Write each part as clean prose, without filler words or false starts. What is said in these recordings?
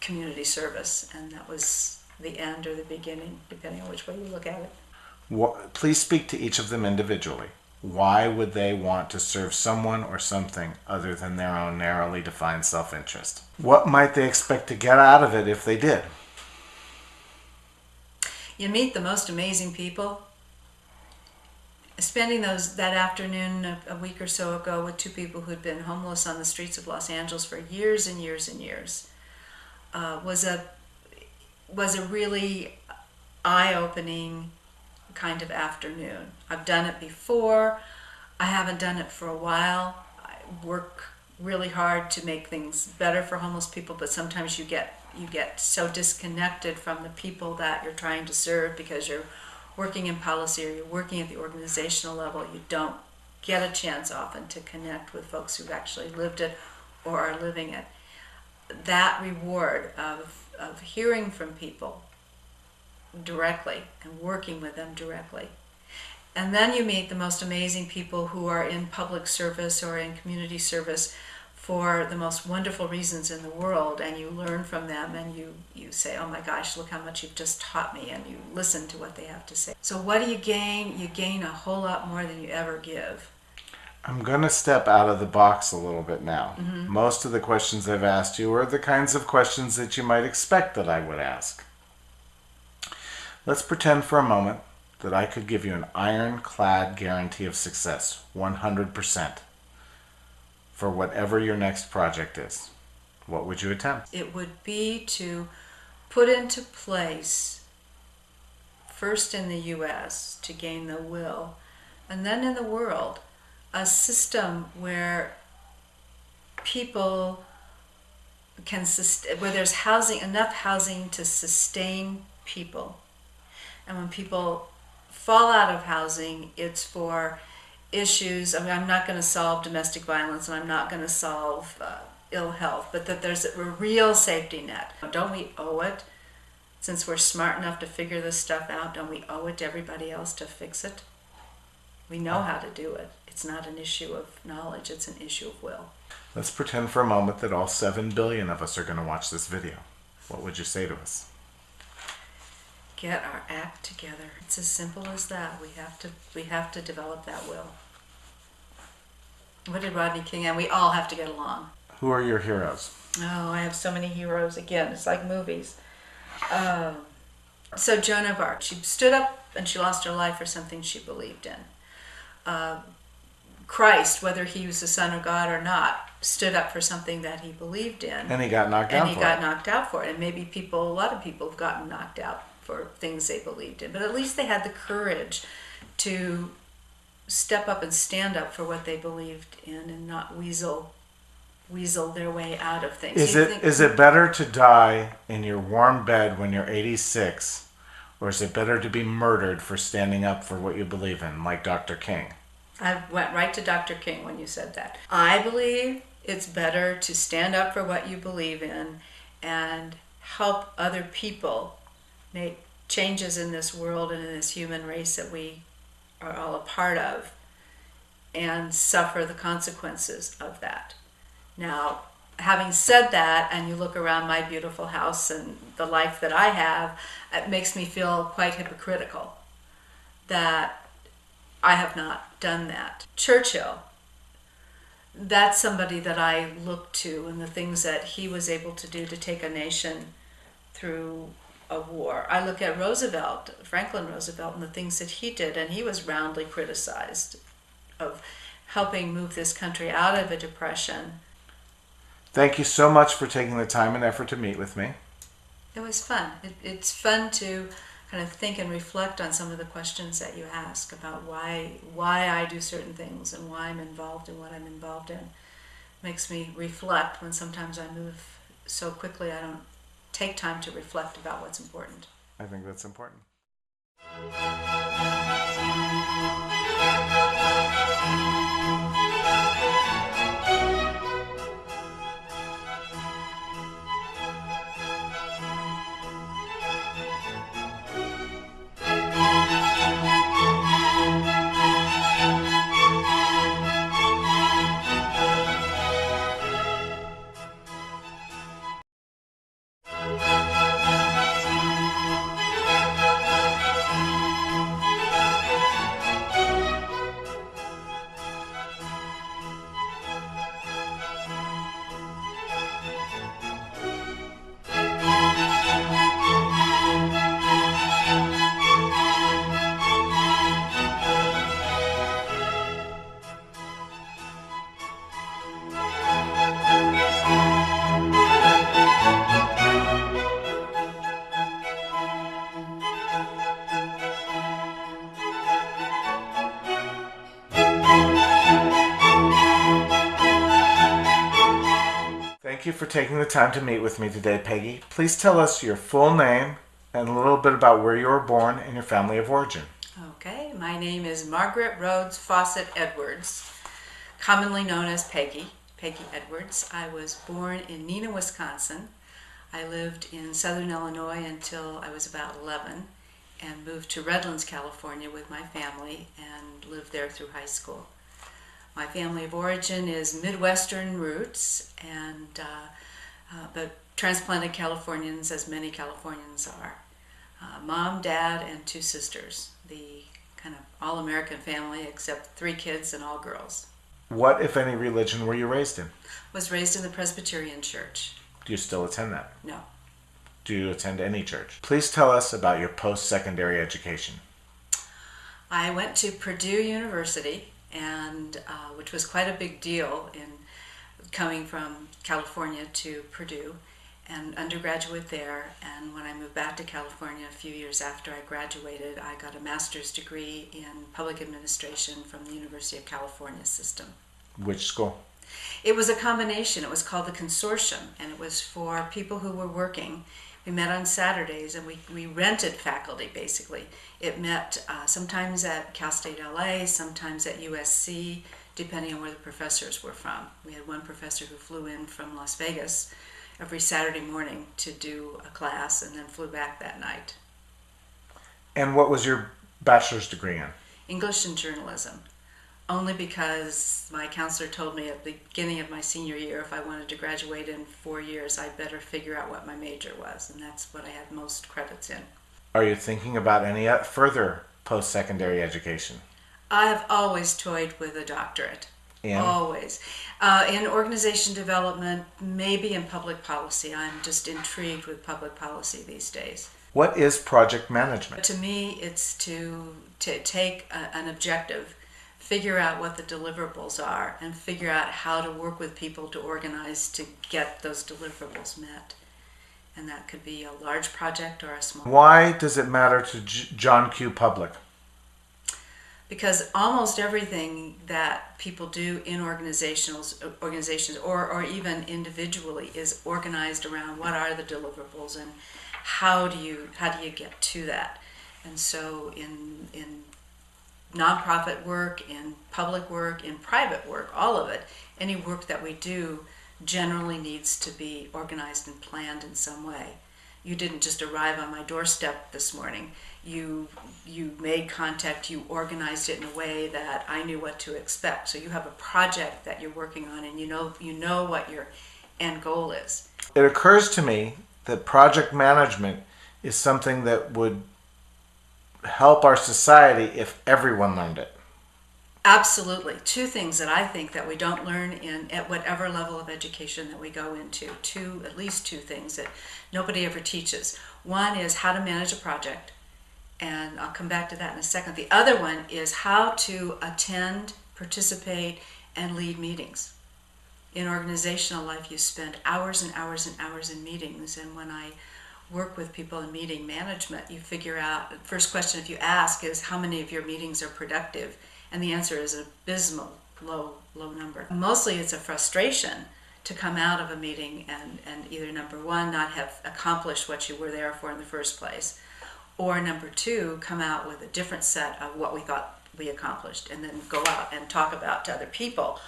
community service, and that was the end or the beginning, depending on which way you look at it. Please speak to each of them individually. Why would they want to serve someone or something other than their own narrowly defined self-interest? What might they expect to get out of it if they did? You meet the most amazing people. Spending that afternoon a week or so ago with two people who'd been homeless on the streets of Los Angeles for years and years and years was a really eye-opening kind of afternoon. I've done it before. I haven't done it for a while. I work really hard to make things better for homeless people, but sometimes you get so disconnected from the people that you're trying to serve because you're working in policy or you're working at the organizational level. You don't get a chance often to connect with folks who've actually lived it or are living it. That reward of hearing from people directly and working with them directly. And then you meet the most amazing people who are in public service or in community service for the most wonderful reasons in the world, and you learn from them, and you say, oh my gosh, look how much you've just taught me, and you listen to what they have to say. So what do you gain? You gain a whole lot more than you ever give. I'm going to step out of the box a little bit now. Most of the questions I've asked you are the kinds of questions that you might expect that I would ask. Let's pretend for a moment that I could give you an ironclad guarantee of success, 100%, for whatever your next project is. What would you attempt? It would be to put into place, first in the U.S. to gain the will, and then in the world, a system where people can where there's enough housing to sustain people. And when people fall out of housing, it's for issues. I mean, I'm not going to solve domestic violence, and I'm not going to solve ill health, but that there's a real safety net. Don't we owe it, since we're smart enough to figure this stuff out, don't we owe it to everybody else to fix it? We know how to do it. It's not an issue of knowledge, it's an issue of will. Let's pretend for a moment that all 7 billion of us are going to watch this video. What would you say to us? Get our act together. It's as simple as that. We have to develop that will. What did Rodney King and we all have to get along. Who are your heroes? Oh, I have so many heroes. Again, it's like movies. So Joan of Arc, she stood up and she lost her life for something she believed in. Christ, whether he was the Son of God or not, stood up for something that he believed in. And he got knocked out for it. And he got knocked out for it. And maybe a lot of people have gotten knocked out for things they believed in. But at least they had the courage to step up and stand up for what they believed in and not weasel their way out of things. Is it better to die in your warm bed when you're 86, or is it better to be murdered for standing up for what you believe in, like Dr. King? I went right to Dr. King when you said that. I believe it's better to stand up for what you believe in and help other people make changes in this world and in this human race that we are all a part of, and suffer the consequences of that. Now, having said that, and you look around my beautiful house and the life that I have, it makes me feel quite hypocritical that I have not done that. Churchill, that's somebody that I look to, and the things that he was able to do to take a nation through a war. I look at Roosevelt, Franklin Roosevelt, and the things that he did, and he was roundly criticized of helping move this country out of a depression. Thank you so much for taking the time and effort to meet with me. It was fun. It's fun to kind of think and reflect on some of the questions that you ask about why I do certain things and why I'm involved in what I'm involved in. It makes me reflect when sometimes I move so quickly I don't take time to reflect about what's important. I think that's important. you for taking the time to meet with me today, Peggy. Please tell us your full name and a little bit about where you were born and your family of origin. Okay, my name is Margaret Rhodes Fawcett Edwards, commonly known as Peggy Edwards. I was born in Neenah, Wisconsin. I lived in southern Illinois until I was about 11 and moved to Redlands, California with my family and lived there through high school. My family of origin is Midwestern roots, but transplanted Californians, as many Californians are. Mom, dad, and 2 sisters. The kind of all-American family, except 3 kids and all girls. What, if any, religion were you raised in? Was raised in the Presbyterian Church. Do you still attend that? No. Do you attend any church? Please tell us about your post-secondary education. I went to Purdue University, and which was quite a big deal in coming from California to Purdue, and undergraduate there. And when I moved back to California a few years after I graduated, I got a master's degree in public administration from the University of California system. Which school? It was a combination. It was called the Consortium, and it was for people who were working. We met on Saturdays, and we rented faculty, basically. It met sometimes at Cal State LA, sometimes at USC, depending on where the professors were from. We had one professor who flew in from Las Vegas every Saturday morning to do a class and then flew back that night. And what was your bachelor's degree in? English and journalism. Only because my counselor told me at the beginning of my senior year if I wanted to graduate in 4 years, I'd better figure out what my major was, and that's what I had most credits in. Are you thinking about any further post-secondary education? I have always toyed with a doctorate. In? Always. In organization development, maybe in public policy. I'm just intrigued with public policy these days. What is project management? To me, it's to take an objective, figure out what the deliverables are, and figure out how to work with people to organize to get those deliverables met. And that could be a large project or a small. Why does it matter to John Q. Public? Because almost everything that people do in organizations or even individually is organized around what are the deliverables and how do you get to that. And so in nonprofit work, in public work, in private work, all of it, any work that we do generally needs to be organized and planned in some way. You didn't just arrive on my doorstep this morning. You made contact, you organized it in a way that I knew what to expect. So you have a project that you're working on, and you know what your end goal is. It occurs to me that project management is something that would help our society if everyone learned it. Absolutely. 2 things that I think that we don't learn at whatever level of education that we go into. At least two things that nobody ever teaches. One is how to manage a project, and I'll come back to that in a second. The other one is how to attend, participate, and lead meetings. In organizational life, you spend hours and hours and hours in meetings, and when I work with people in meeting management, you figure out, the first question if you ask is how many of your meetings are productive? And the answer is an abysmal low number. Mostly it's a frustration to come out of a meeting and either number 1, not have accomplished what you were there for in the first place, or number 2, come out with a different set of what we thought we accomplished, and then go out and talk about to other people,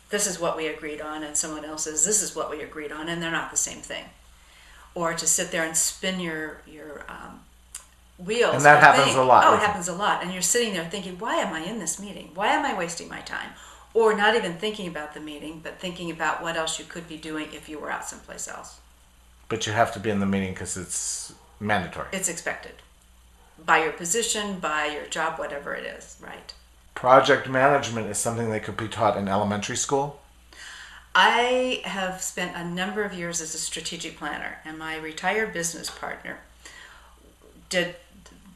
this is what we agreed on, and someone else says, this is what we agreed on, and they're not the same thing. Or to sit there and spin your wheels. And that happens a lot. Oh, it happens a lot. And you're sitting there thinking, why am I in this meeting? Why am I wasting my time? Or not even thinking about the meeting, but thinking about what else you could be doing if you were out someplace else. But you have to be in the meeting because it's mandatory. It's expected. By your position, by your job, whatever it is, right? Project management is something that could be taught in elementary school? I have spent a number of years as a strategic planner, and my retired business partner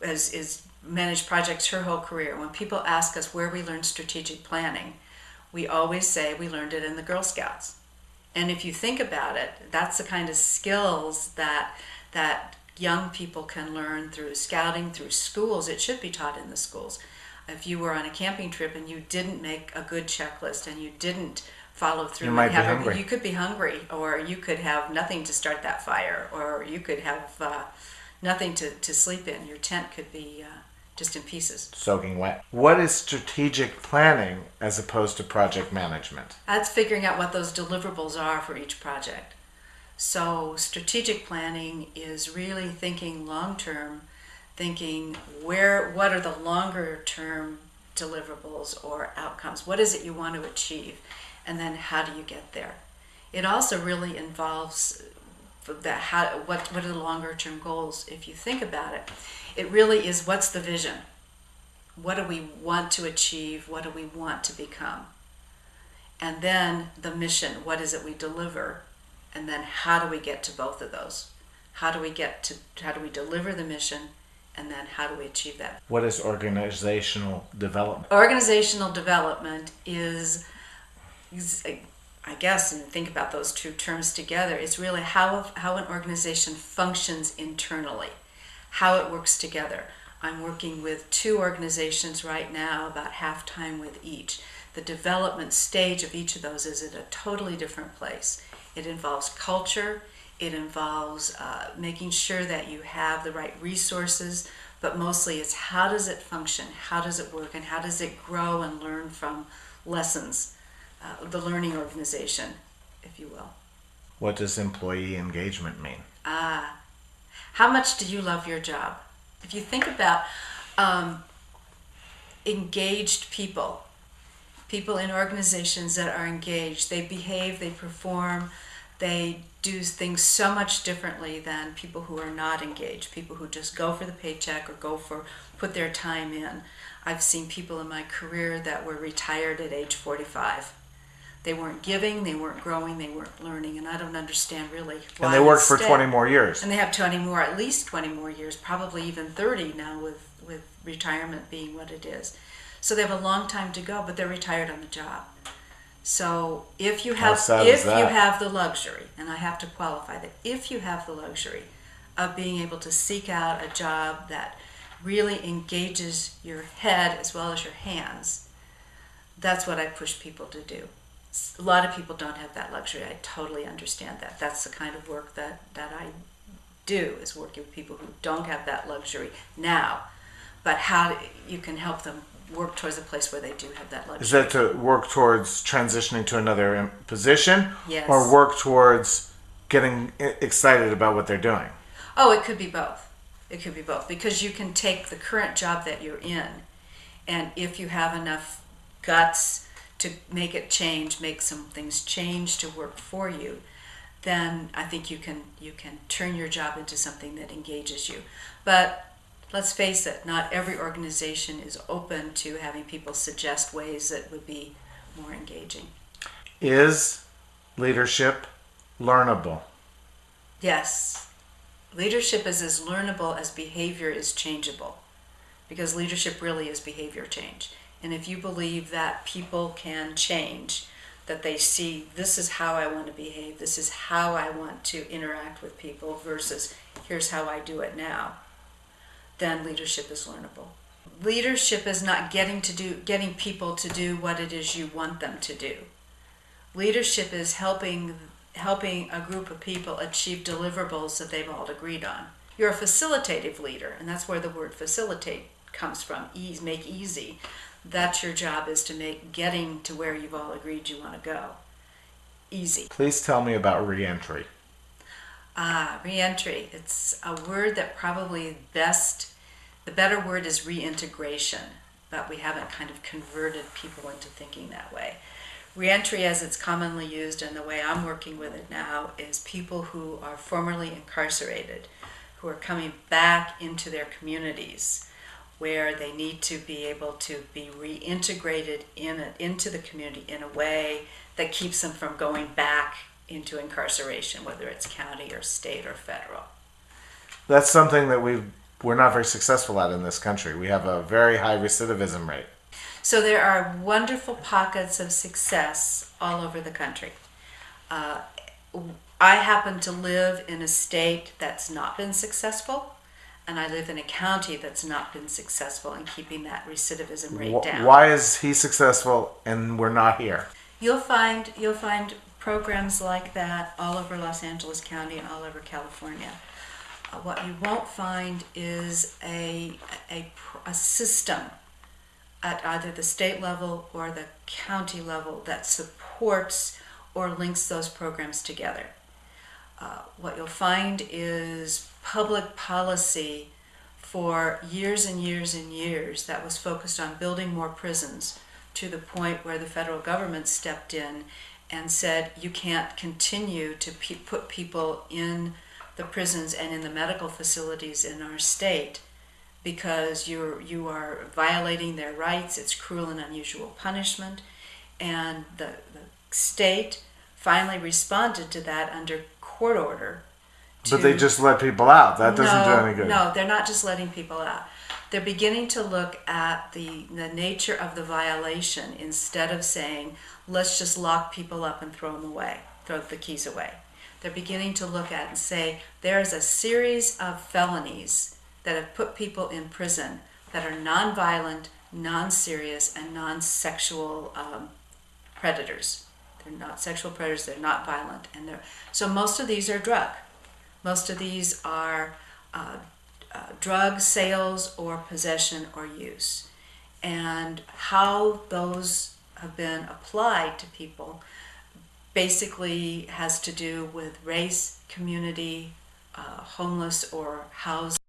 is managed projects her whole career. When people ask us where we learned strategic planning, we always say we learned it in the Girl Scouts. And if you think about it, that's the kind of skills that young people can learn through scouting, through schools. It should be taught in the schools. If you were on a camping trip and you didn't make a good checklist and you didn't follow through. You might and be have hungry. You could be hungry, or you could have nothing to start that fire, or you could have nothing to sleep in. Your tent could be just in pieces. Soaking wet. What is strategic planning as opposed to project management? That's figuring out what those deliverables are for each project. So strategic planning is really thinking long term, thinking what are the longer term deliverables or outcomes? What is it you want to achieve? And then how do you get there? It also really involves what are the longer term goals? If you think about it, it really is, what's the vision? What do we want to achieve? What do we want to become? And then the mission, what is it we deliver? And then how do we get to both of those? How do we deliver the mission? And then how do we achieve that? What is organizational development? Organizational development is I guess, and think about those two terms together, it's really how an organization functions internally, how it works together. I'm working with 2 organizations right now, about half time with each. The development stage of each of those is at a totally different place. It involves culture, it involves making sure that you have the right resources, but mostly it's how does it function, how does it work, and how does it grow and learn from lessons. The learning organization, if you will. What does employee engagement mean? How much do you love your job? If you think about engaged people in organizations that are engaged, they behave, they perform, they do things so much differently than people who are not engaged, people who just go for the paycheck or put their time in. I've seen people in my career that were retired at age 45. They weren't giving, they weren't growing, they weren't learning, and I don't understand really why. And they worked for 20 more years. And they have at least 20 more years, probably even 30 now with retirement being what it is. So they have a long time to go, but they're retired on the job. So if you have the luxury, and I have to qualify that, if you have the luxury of being able to seek out a job that really engages your head as well as your hands, that's what I push people to do. A lot of people don't have that luxury. I totally understand that. That's the kind of work that I do, is working with people who don't have that luxury now. But how you can help them work towards a place where they do have that luxury. Is that to work towards transitioning to another position? Yes. Or work towards getting excited about what they're doing? Oh, it could be both. It could be both. Because you can take the current job that you're in, and if you have enough guts to make some things change to work for you, then I think you can turn your job into something that engages you. But let's face it, not every organization is open to having people suggest ways that would be more engaging. Is leadership learnable? Yes. Leadership is as learnable as behavior is changeable, because leadership really is behavior change. And if you believe that people can change, that they see, this is how I want to behave, this is how I want to interact with people versus here's how I do it now, then leadership is learnable. Leadership is not getting people to do what it is you want them to do. Leadership is helping a group of people achieve deliverables that they've all agreed on. You're a facilitative leader, and that's where the word facilitate comes from. Make easy. That's your job, is to make getting to where you've all agreed you want to go easy. Please tell me about reentry. Reentry. It's a word that probably the better word is reintegration, but we haven't kind of converted people into thinking that way. Reentry, as it's commonly used and the way I'm working with it now, is people who are formerly incarcerated, who are coming back into their communities, where they need to be able to be reintegrated into the community in a way that keeps them from going back into incarceration, whether it's county or state or federal. That's something that we're not very successful at in this country. We have a very high recidivism rate. So there are wonderful pockets of success all over the country. I happen to live in a state that's not been successful, and I live in a county that's not been successful in keeping that recidivism rate down. Why is he successful and we're not here? You'll find programs like that all over Los Angeles County and all over California. What you won't find is a system at either the state level or the county level that supports or links those programs together. What you'll find is public policy for years and years and years that was focused on building more prisons, to the point where the federal government stepped in and said you can't continue to put people in the prisons and in the medical facilities in our state because you are violating their rights. It's cruel and unusual punishment. And the state finally responded to that under court order. But they just let people out. That doesn't do any good. No, they're not just letting people out. They're beginning to look at the nature of the violation instead of saying, let's just lock people up and throw them away, throw the keys away. They're beginning to look at and say, there is a series of felonies that have put people in prison that are non-violent, non-serious, and non-sexual predators. They're not sexual predators, they're not violent. So most of these are drug. Most of these are drug sales or possession or use. And how those have been applied to people basically has to do with race, community, homeless or housed